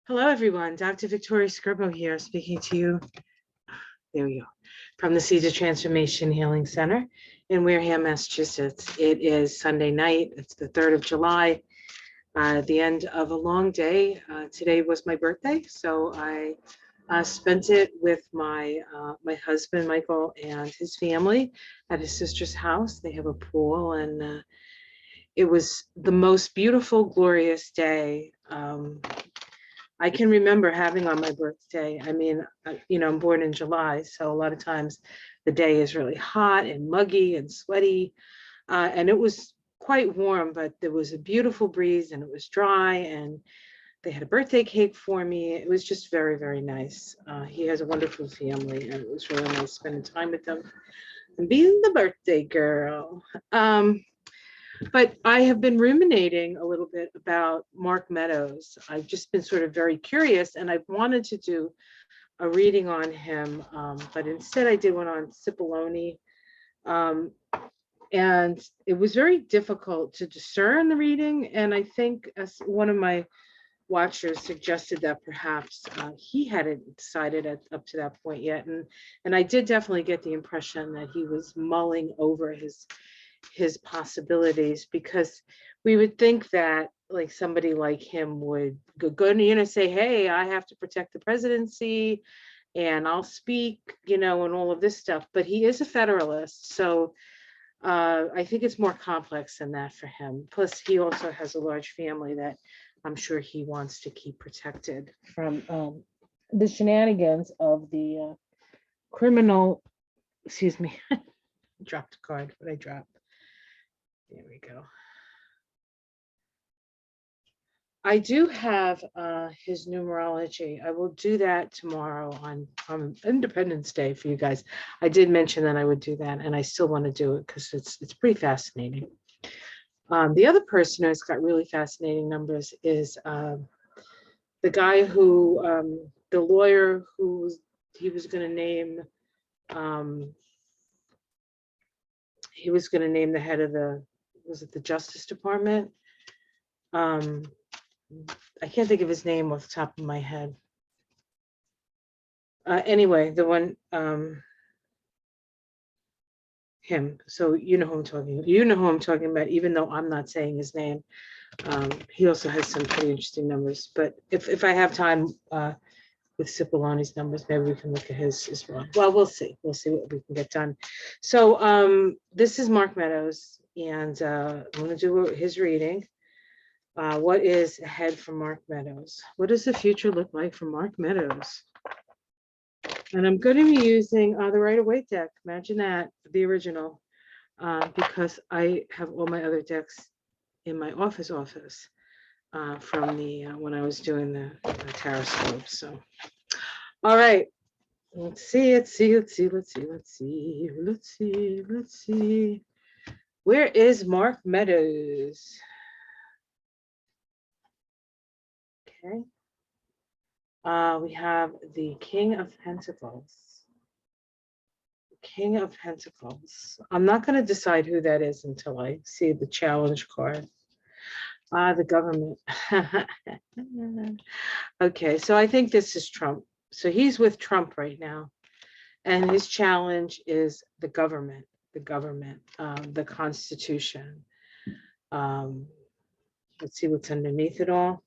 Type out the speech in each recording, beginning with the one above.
Hello, everyone. Dr. Victoria Scribo here, speaking to you. There we go. From the Seeds of Transformation Healing Center in Wareham, Massachusetts. It is Sunday night. It's the 3rd of July, the end of a long day. Today was my birthday, so I spent it with my husband, Michael, and his family at his sister's house. They have a pool, and it was the most beautiful, glorious day. I can remember having on my birthday. I mean, I'm born in July, so a lot of times the day is really hot and muggy and sweaty. And it was quite warm, but there was a beautiful breeze and it was dry, and they had a birthday cake for me. It was just very, very nice. He has a wonderful family, and it was really nice spending time with them and being the birthday girl. But I have been ruminating a little bit about Mark Meadows. I've just been sort of very curious, and I've wanted to do a reading on him, but instead I did one on Cipollone. And it was very difficult to discern the reading, and I think as one of my watchers suggested that perhaps he hadn't decided up to that point yet, and I did definitely get the impression that he was mulling over his possibilities, because we would think that like somebody like him would go say, hey, I have to protect the presidency and I'll speak, and all of this stuff. But he is a Federalist, so I think it's more complex than that for him. Plus, he also has a large family that I'm sure he wants to keep protected from the shenanigans of the criminal. Excuse me, dropped a card. What I dropped? There we go. I do have his numerology. I will do that tomorrow on Independence Day for you guys. I did mention that I would do that, and I still want to do it because it's pretty fascinating. The other person who's got really fascinating numbers is the guy who, the lawyer who he was going to name. He was going to name the head of the Justice Department? I can't think of his name off the top of my head. Anyway, the one, him. So you know who I'm talking about, even though I'm not saying his name. He also has some pretty interesting numbers. But if I have time with Cipollone's numbers, maybe we can look at his as well. Well, we'll see. We'll see what we can get done. So this is Mark Meadows, and I'm going to do his reading. What is ahead for Mark Meadows? What does the future look like for Mark Meadows? And I'm going to be using the Rider-Waite deck. Imagine that, the original, because I have all my other decks in my office from the when I was doing the tarot scope. So, all right, let's see. Where is Mark Meadows? Okay. We have the King of Pentacles. King of Pentacles. I'm not going to decide who that is until I see the challenge card. The government. Okay, so I think this is Trump. So he's with Trump right now, and his challenge is the government, the Constitution. Let's see what's underneath it all.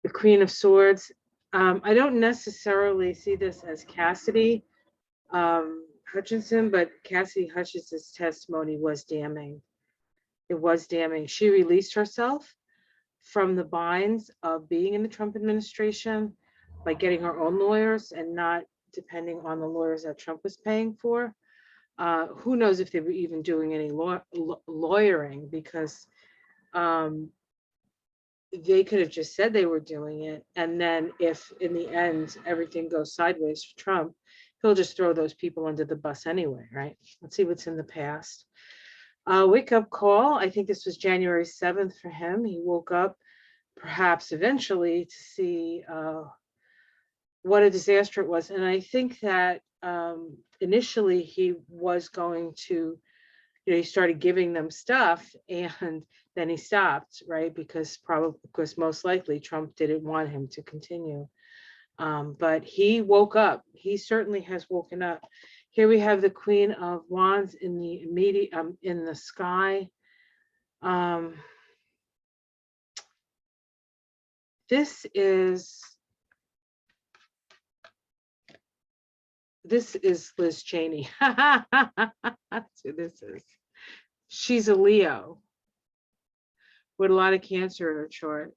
The Queen of Swords. I don't necessarily see this as Cassidy Hutchinson, but Cassidy Hutchinson's testimony was damning. It was damning. She released herself from the binds of being in the Trump administration by getting her own lawyers and not depending on the lawyers that Trump was paying for. Who knows if they were even doing any lawyering, because they could have just said they were doing it. And then if in the end everything goes sideways for Trump, he'll just throw those people under the bus anyway, right? Let's see what's in the past. Wake up call. I think this was January 7th for him. He woke up perhaps eventually to see what a disaster it was. And I think that initially he was going to, he started giving them stuff, and then he stopped, right? Because most likely Trump didn't want him to continue. But he woke up. He certainly has woken up. Here we have the Queen of Wands in the immediate in the sky. This is Liz Cheney. That's who this is. She's a Leo with a lot of Cancer in her chart.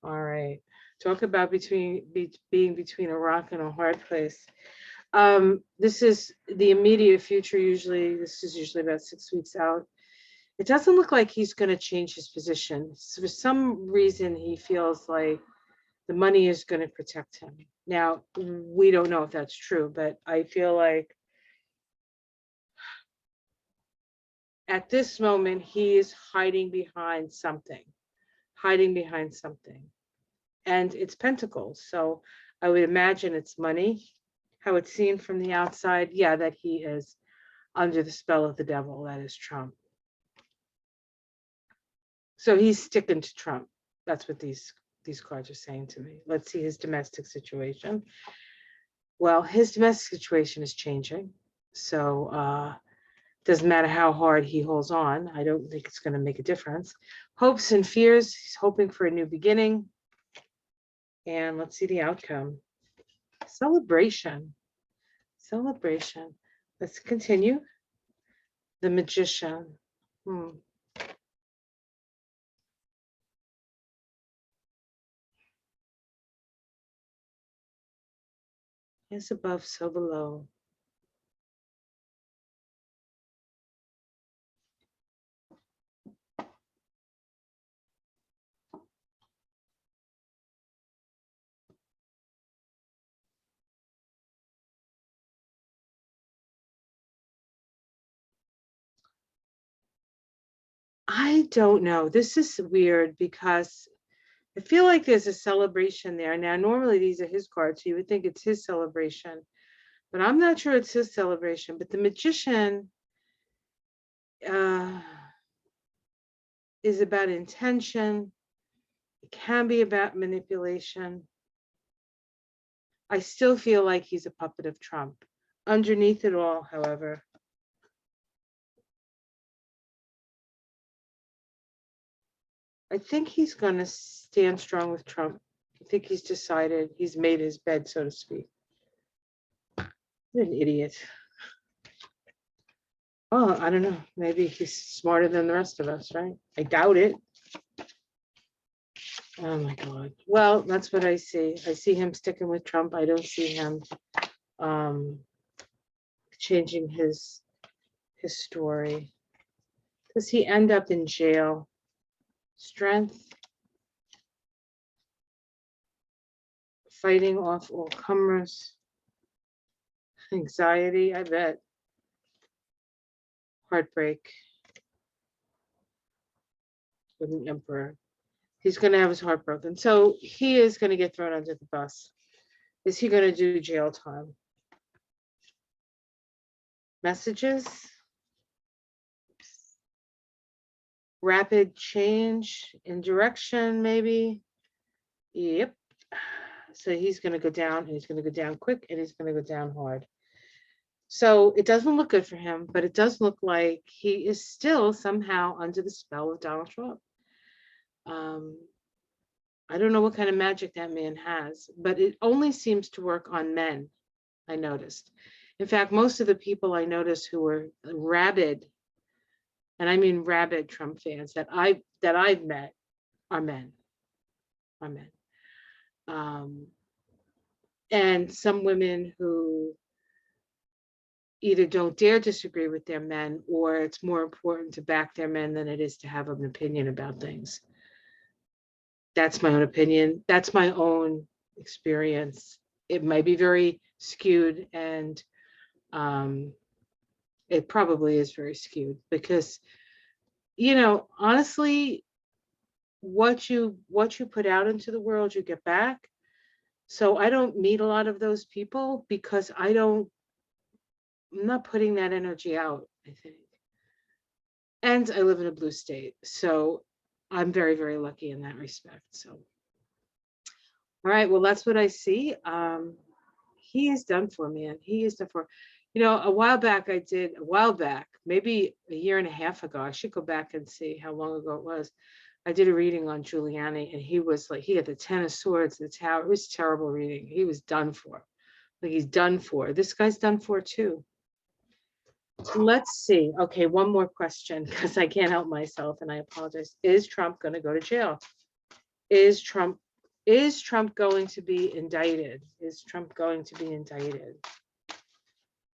All right. Talk about being between a rock and a hard place. This is the immediate future. This is usually about 6 weeks out. It doesn't look like he's going to change his position. So for some reason, he feels like the money is going to protect him. Now, we don't know if that's true, but I feel like at this moment, he is hiding behind something. And it's pentacles. So I would imagine it's money. How it's seen from the outside, yeah, that he is under the spell of the devil. That is Trump. So he's sticking to Trump. That's what these cards are saying to me. Let's see his domestic situation. Well, his domestic situation is changing. So doesn't matter how hard he holds on. I don't think it's going to make a difference. Hopes and fears. He's hoping for a new beginning. And let's see the outcome. Celebration. Let's continue. The Magician. As above, so below. I don't know. This is weird because I feel like there's a celebration there. Now, normally these are his cards, so you would think it's his celebration, but I'm not sure it's his celebration. But the Magician is about intention. It can be about manipulation. I still feel like he's a puppet of Trump. Underneath it all, however, I think he's going to stand strong with Trump. I think he's decided, he's made his bed, so to speak. What an idiot. Oh, I don't know. Maybe he's smarter than the rest of us, right? I doubt it. Oh my God. Well, that's what I see. I see him sticking with Trump. I don't see him changing his story. Does he end up in jail? Strength. Fighting off all comers. Anxiety, I bet. Heartbreak. With an emperor. He's going to have his heart broken. So he is going to get thrown under the bus. Is he going to do jail time? Messages. Rapid change in direction, maybe. Yep. So he's going to go down, and he's going to go down quick, and he's going to go down hard. So it doesn't look good for him, but it does look like he is still somehow under the spell of Donald Trump. I don't know what kind of magic that man has, but it only seems to work on men, I noticed. In fact, most of the people I noticed who were rabid, and I mean rabid Trump fans that I've met are men. And some women who either don't dare disagree with their men, or it's more important to back their men than it is to have an opinion about things. That's my own opinion. That's my own experience. It might be very skewed, and it probably is very skewed because, honestly, what you put out into the world, you get back. So I don't meet a lot of those people because I'm not putting that energy out, I think. And I live in a blue state. So I'm very, very lucky in that respect. So, all right, well, that's what I see. He is done for, man. He is done for. A while back, maybe a year and a half ago, I should go back and see how long ago it was. I did a reading on Giuliani, and he was like, he had the 10 of swords, the tower. It was terrible reading. He was done for. Like, he's done for. This guy's done for too. Let's see. Okay, one more question, because I can't help myself, and I apologize. Is Trump going to go to jail? Is Trump going to be indicted? Is Trump going to be indicted?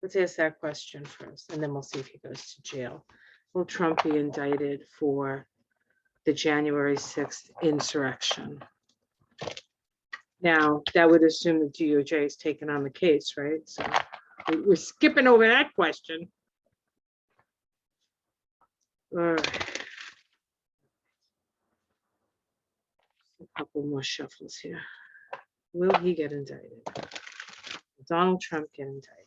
Let's ask that question first, and then we'll see if he goes to jail. Will Trump be indicted for the January 6th insurrection? Now, that would assume the DOJ is taking on the case, right? So we're skipping over that question. All right. A couple more shuffles here. Will he get indicted? Will Donald Trump get indicted?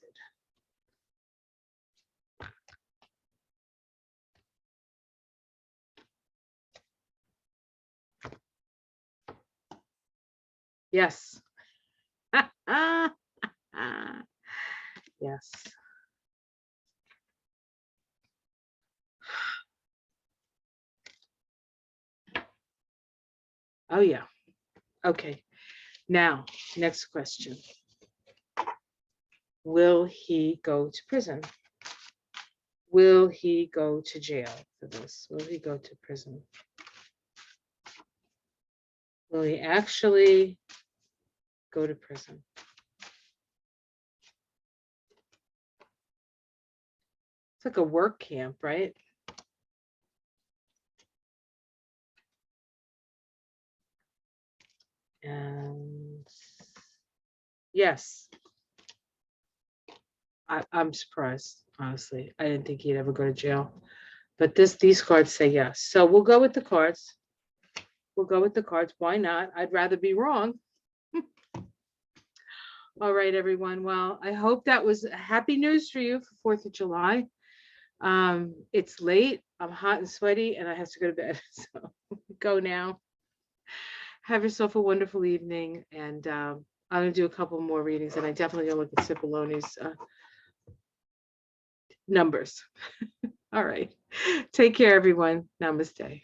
Yes. Yes. Oh, yeah. Okay. Now, next question. Will he go to prison? Will he go to jail for this? Will he go to prison? Will he actually go to prison? It's like a work camp, right? And yes, I'm surprised, honestly. I didn't think he'd ever go to jail, but these cards say yes. So we'll go with the cards. We'll go with the cards. Why not? I'd rather be wrong. All right, everyone. Well, I hope that was happy news for you for 4th of July. It's late. I'm hot and sweaty, and I have to go to bed. So go now. Have yourself a wonderful evening, and I'm going to do a couple more readings, and I definitely going to look at Cipolloni's numbers. All right. Take care, everyone. Namaste.